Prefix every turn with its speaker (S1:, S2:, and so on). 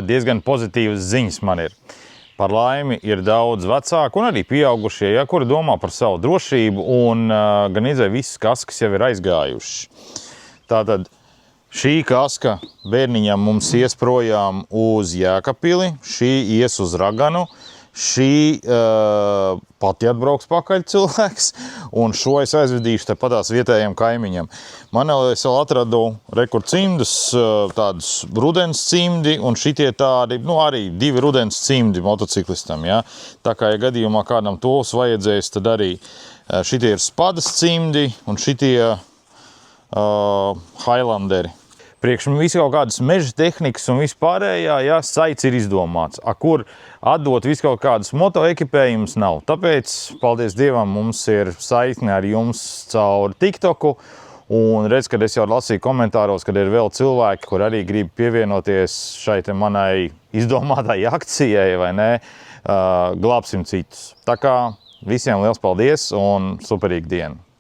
S1: diezgan pozitīvas ziņas man ir. Par laimi ir daudz vecāku un arī pieaugušie, ja, kuri domā par savu drošību un gan izvēl visas kaskas jau ir aizgājušas. Tātad šī kaska bērniņam mums ies projām uz Jēkabpili, šī ies uz Raganu, šī pati atbrauks pakaļ cilvēks, un šo es aizvedīšu tepatās vietējiem kaimiņam. Man es vēl atradu cimdus, tādus rudens cimdi, un šitie tādi, arī 2 rudens cimdi motociklistam, ja. Tā kā, ja gadījumā kādam tos vajadzēs, tad arī šitie ir spadas cimdi, un šitie Highlanderi. Priekš visu kaut kādas meža tehnikas un vispārējā, ja, saits ir izdomāts, kur atdot visu kaut kādas motoekipējumus nav. Tāpēc, paldies Dievam, mums ir saikne ar jums caur TikToku, un redz, kad es jau lasīju komentāros, kad ir vēl cilvēki, kur arī grib pievienoties šai te manai izdomātai akcijai, vai ne, glābsim citus. Tā kā visiem liels paldies un superīga diena!